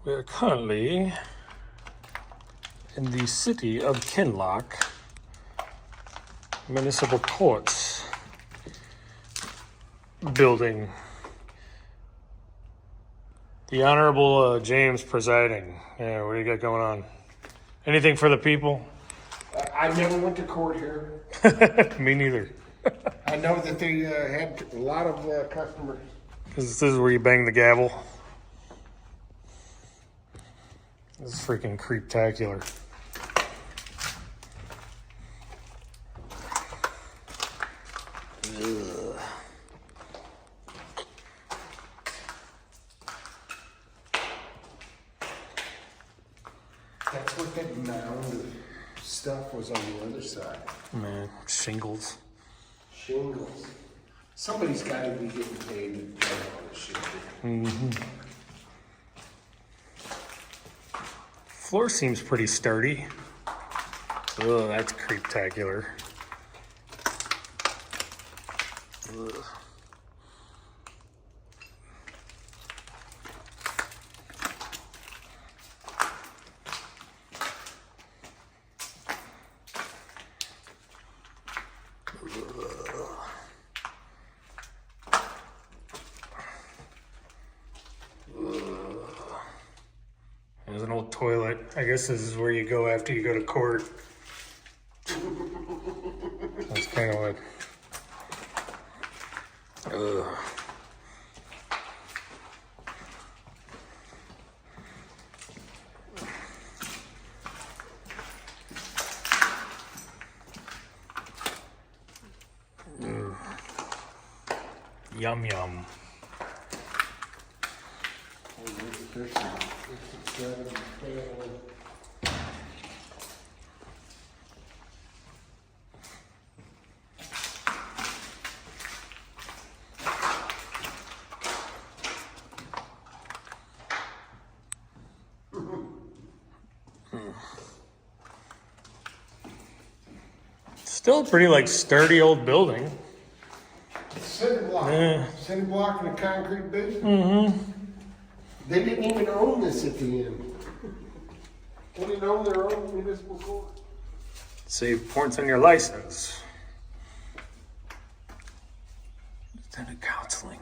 We are currently in the city of Kinloch Municipal Courts building. The Honorable James presiding. Yeah, what do you got going on? Anything for the people? I never went to court here. Me neither. I know that they had a lot of customers. This is where you bang the gavel. This is freaking creeptacular. Ugh. That's what that mound of stuff was on the other side. Man, shingles. Shingles. Somebody's got to be getting paid to play all this shit. Floor seems pretty sturdy. Ugh, that's creeptacular. Ugh. There's an old toilet. I guess this is where you go after you go to court. That's kind of what. Ugh. Ugh. Yum yum. Still a pretty like sturdy old building. Cinder block. Yeah. Cinder block and a concrete base. They didn't even own this at the end. They didn't own their own municipal court. Save points on your license. Lieutenant counseling.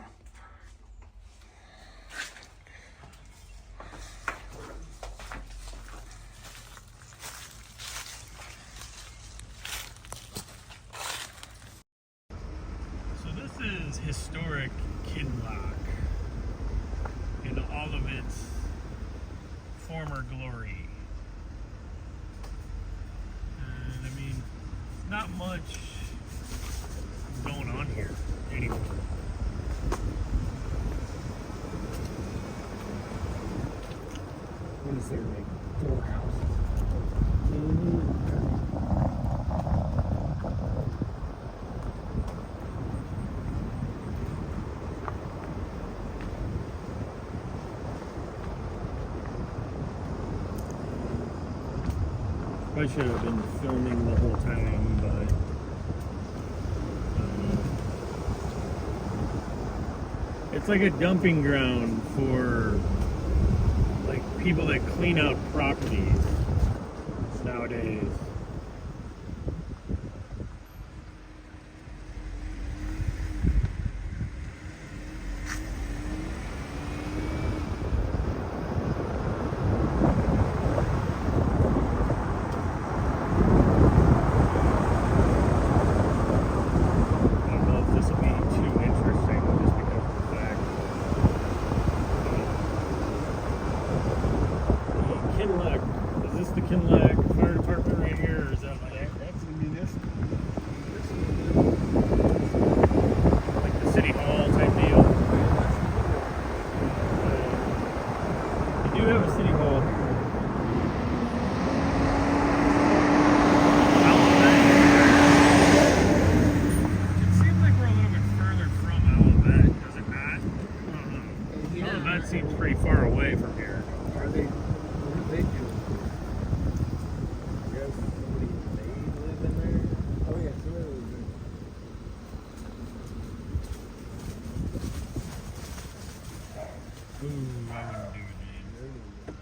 So this is historic Kinloch in all of its former glory. And I mean, not much going on here anymore. What is there, like 4 houses? I should have been filming the whole time, but it's like a dumping ground for like people that clean out properties nowadays. Kinloch. Is this the Kinloch Fire Department right here, or is that like That's the municipal. like the city hall type deal? You do have a city hall here. It seems like we're a little bit further from Olivet, does it not? I don't know. Olivet seems pretty far away from here. Are they? What do they do? You guys, somebody they live in there? Oh yeah, somebody lives there. Ooh, I wouldn't do it, man.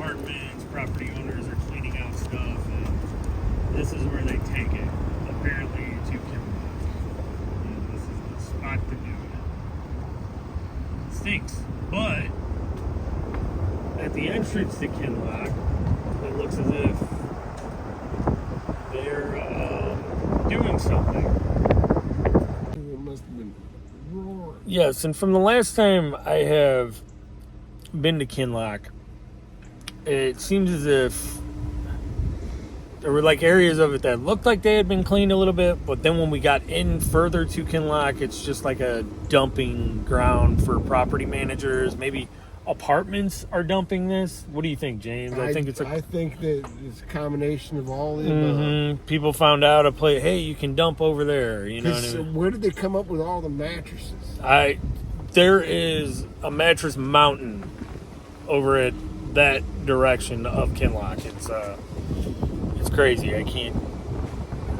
apartments, property owners are cleaning out stuff, and this is where they take it, apparently, to Kinloch. And this is the spot to do it. It stinks, but at the entrance to Kinloch, it looks as if they're doing something. It must have been roaring. Yes, and from the last time I have been to Kinloch, it seems as if there were like areas of it that looked like they had been cleaned a little bit, but then when we got in further to Kinloch, it's just like a dumping ground for property managers. Maybe apartments are dumping this. What do you think, James? I think that it's a combination of all the above. People found out a place. Hey, you can dump over there. You know what I mean? Where did they come up with all the mattresses? There is a mattress mountain over at that direction of Kinloch. It's crazy. I can't.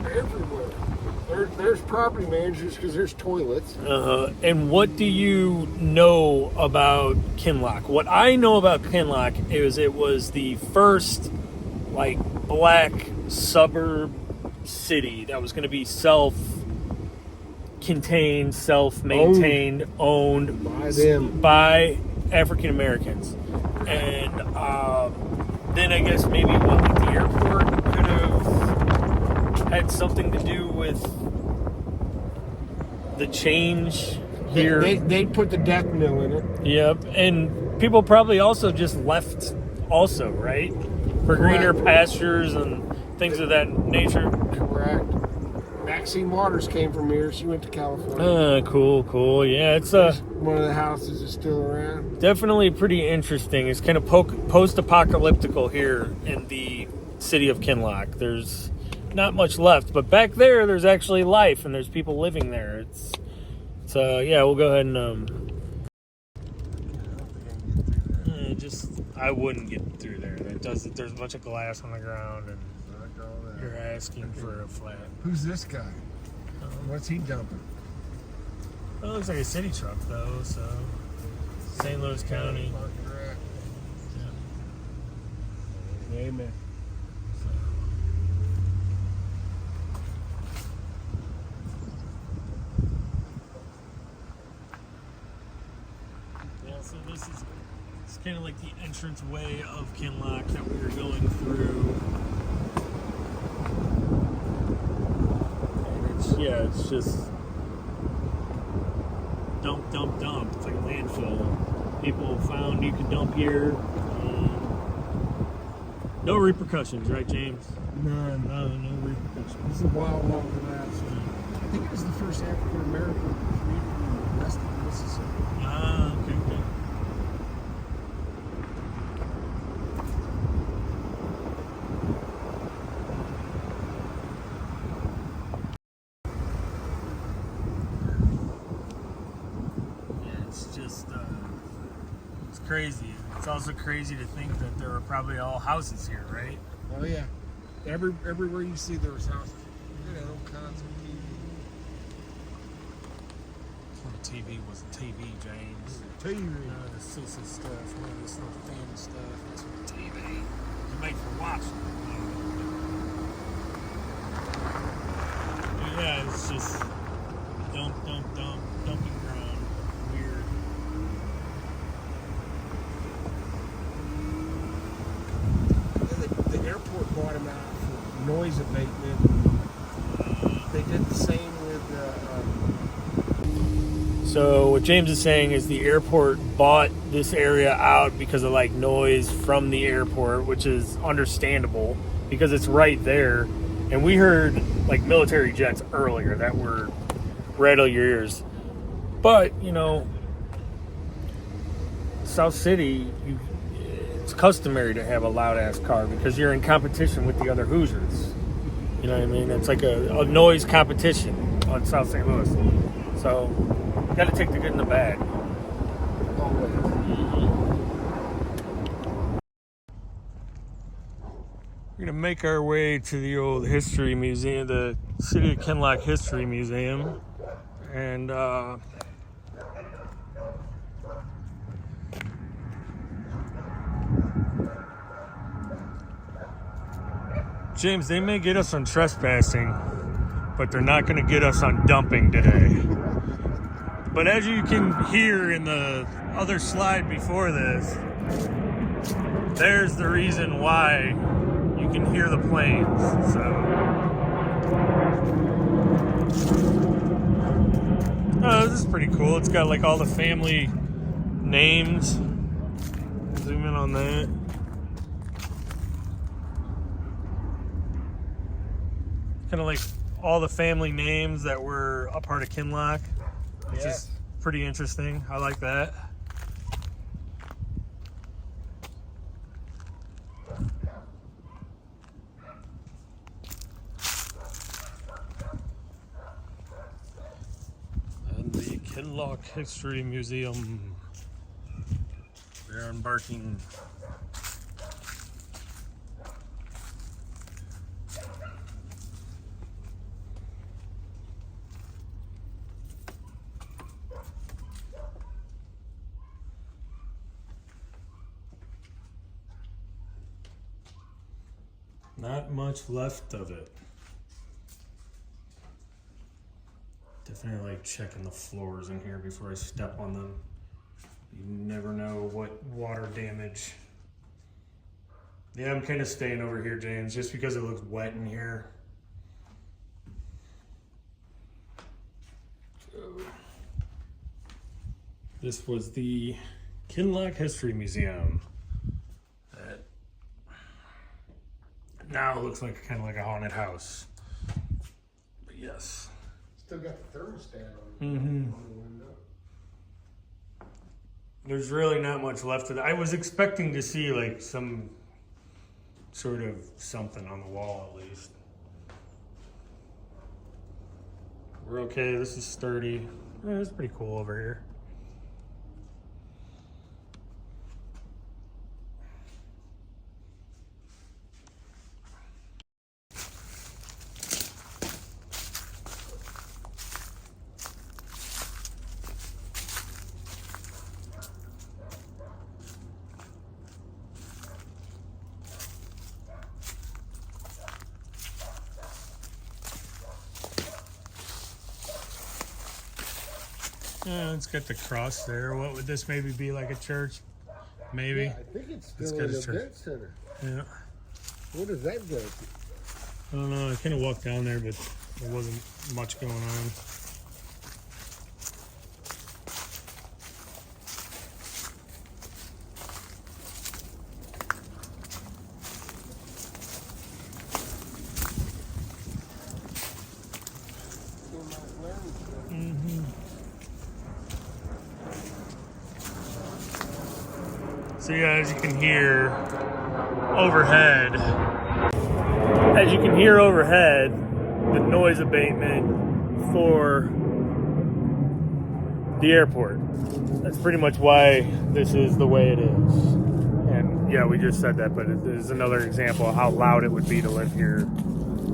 Everywhere. There's property managers because there's toilets. And what do you know about Kinloch? What I know about Kinloch is it was the first like black suburb city that was going to be self-contained, self-maintained, owned by them, by African Americans. And then I guess maybe the airport could have had something to do with the change here. They put the death mill in it. Yep, and people probably also just left also, right? For greener pastures and things of that nature. Correct. Maxine Waters came from here. She went to California. Cool. Yeah, it's one of the houses is still around. Definitely pretty interesting. It's kind of post-apocalyptical here in the city of Kinloch. There's not much left, but back there's actually life and there's people living there. Yeah, we'll go ahead and I wouldn't get through there. There's a bunch of glass on the ground and you're asking for a flat. Who's this guy? What's he dumping? Well, it looks like a city truck though, so St. Louis County. Yeah. Amen. So it's kind of like the entrance way of Kinloch that we were going through. And it's just dump. It's like a landfill. People found you could dump here. No repercussions, right, James? None. No repercussions. This is a wild one for that. I think it was the first African American community west of Mississippi. Okay. It's crazy. It's also crazy to think that there are probably all houses here, right? Oh yeah. Everywhere you see there was houses. You know, kinds of TV. TV wasn't TV, James. TV. None of the sissy stuff, none of this little family stuff. That's what TV is made for watching. Yeah, it's just dumping ground. Weird. Yeah, the airport bought him out for noise abatement. They did the same with. So what James is saying is the airport bought this area out because of like noise from the airport, which is understandable because it's right there. And we heard like military jets earlier that were rattle your ears. But, you know, South City, it's customary to have a loud ass car because you're in competition with the other Hoosiers. You know what I mean? It's like a noise competition on South St. Louis. So, got to take the good and the bad. We're going to make our way to the old history museum, the City of Kinloch History Museum. And James, they may get us on trespassing, but they're not going to get us on dumping today. But as you can hear in the other slide before this, there's the reason why you can hear the planes. So, oh, this is pretty cool. It's got like all the family names. Zoom in on that. Kind of like all the family names that were a part of Kinloch, which is pretty interesting. I like that. And the Kinloch History Museum. They're embarking. Not much left of it. Definitely like checking the floors in here before I step on them. You never know what water damage. Yeah, I'm kind of staying over here, James, just because it looks wet in here. This was the Kinloch History Museum. That now looks like kind of like a haunted house. But yes. Still got the thermostat on the window. There's really not much left of it. I was expecting to see like some sort of something on the wall at least. We're okay. This is sturdy. Yeah, it's pretty cool over here. Yeah, it's got the cross there. What would this maybe be, like a church? Maybe. Yeah, I think it's Let's still go an to church. event center. Yeah. What does that go to? I don't know. I kind of walked down there, but there wasn't much going on. So yeah, as you can hear overhead, the noise abatement for the airport. That's pretty much why this is the way it is. And yeah, we just said that, but it is another example of how loud it would be to live here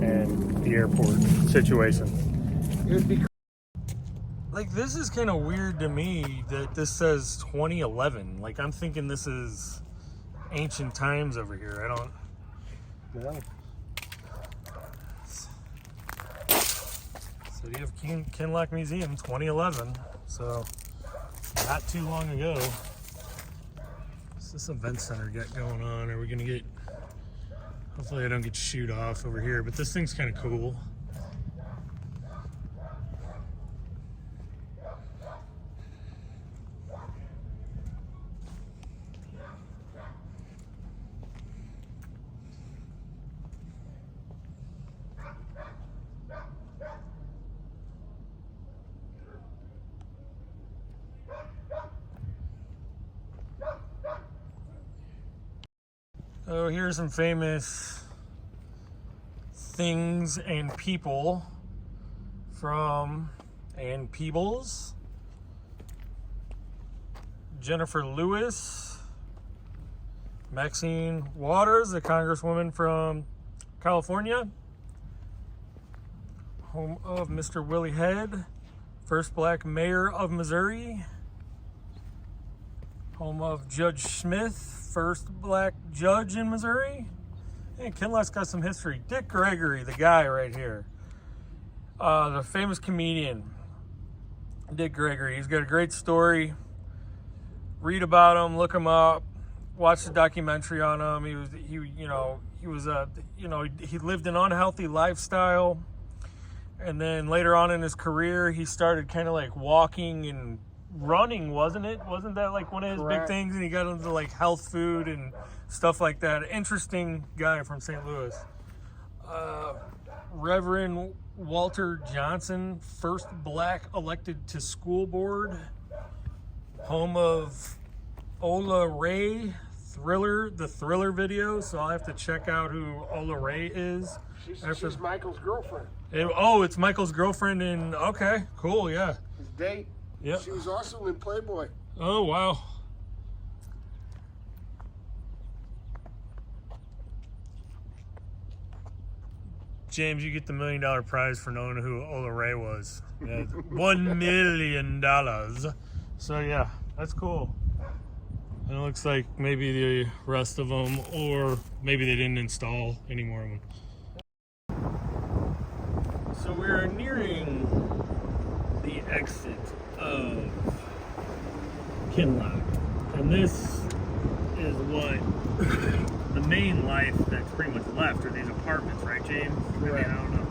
and the airport situation. It would be Like, this is kind of weird to me that this says 2011. Like, I'm thinking this is ancient times over here. I don't... no. City of Kinloch Museum, 2011. So, not too long ago. What's this event center got going on? Are we going to get... Hopefully I don't get shoot off over here, but this thing's kind of cool. So here's some famous things and people from Ann Peebles, Jennifer Lewis, Maxine Waters, a congresswoman from California, home of Mr. Willie Head, first black mayor of Missouri, home of Judge Smith, first black judge in Missouri, Hey, Kinloch's got some history. Dick Gregory, the guy right here. The famous comedian, Dick Gregory. He's got a great story. Read about him, look him up, watch the documentary on him. He lived an unhealthy lifestyle. And then later on in his career, he started kind of like walking and running, wasn't it? Wasn't that like one of his Correct. big things? And he got into like health food and stuff like that. Interesting guy from St. Louis. Reverend Walter Johnson, first black elected to school board. Home of Ola Ray, the Thriller video. So I'll have to check out who Ola Ray is. She's Michael's girlfriend. It's Michael's girlfriend in, okay, cool, yeah. His date. Yeah. She was also in Playboy. Oh, wow. James, you get the $1 million prize for knowing who Ola Ray was. Yeah, $1 million. So, yeah, that's cool. And it looks like maybe the rest of them, or maybe they didn't install any more of them. So we're nearing the exit of Kinloch, and this is what the main life that's pretty much left are these apartments, right, James? Correct. I don't know.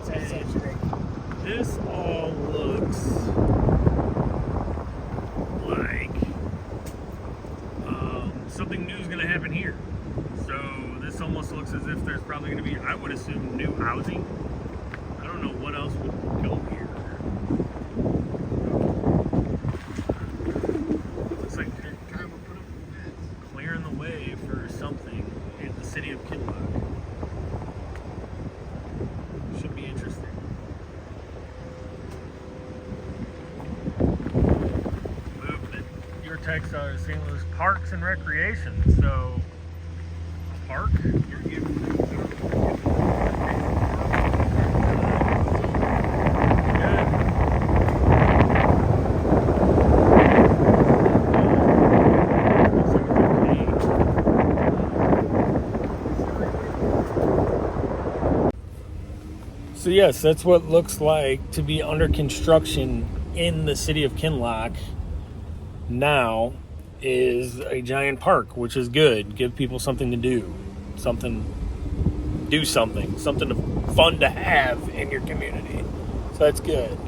That's Section 8. This all looks like something new is going to happen here. So this almost looks as if there's probably going to be, I would assume, new housing. I don't know what else would go here. Looks like they're clearing the way for something in the city of Kinloch. Should be interesting. Movement. Your text are St. Louis Parks and Recreation. So, a park? You're giving. So yes, that's what it looks like to be under construction in the city of Kinloch now, is a giant park, which is good. Give people something to do, something fun to have in your community. So that's good.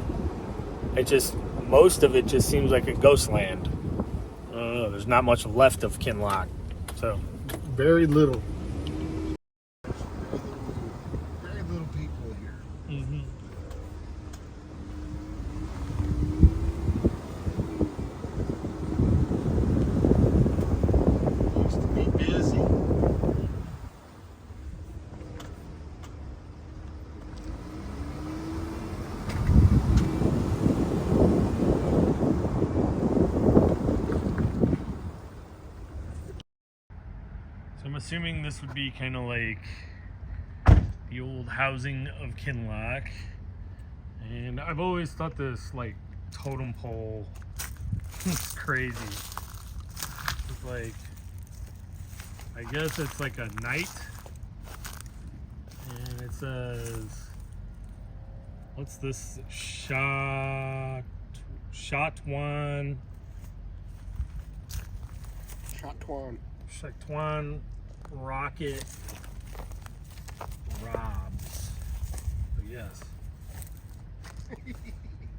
Most of it just seems like a ghost land. I don't know, there's not much left of Kinloch. So Very little. Very little people here. mm-hmm. Used to be busy. So I'm assuming this would be kind of like the old housing of Kinloch. And I've always thought this like totem pole is crazy. It's like, I guess it's like a knight. And it says, what's this? Shot one. Shotwan Rocket Robs. So yes.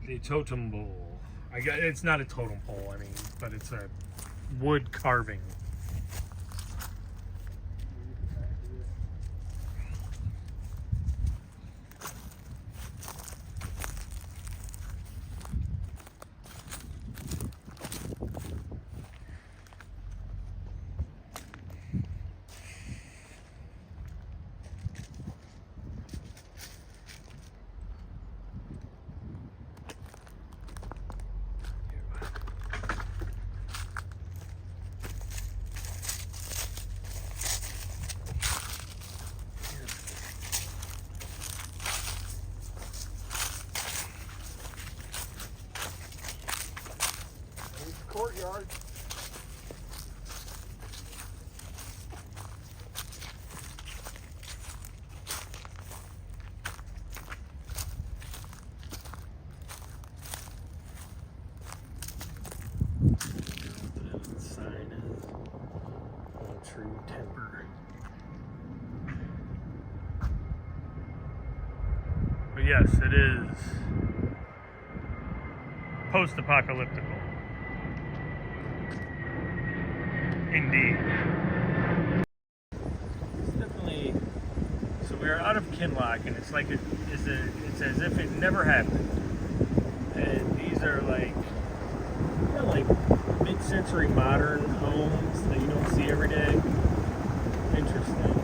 The totem pole. It's not a totem pole, I mean, but it's a wood carving. There's the courtyard. yes, it is post-apocalyptical. Indeed. It's definitely. So we are out of Kinloch, and it's like it's as if it never happened. And these are like, you know, like mid-century modern homes that you don't see every day. Interesting.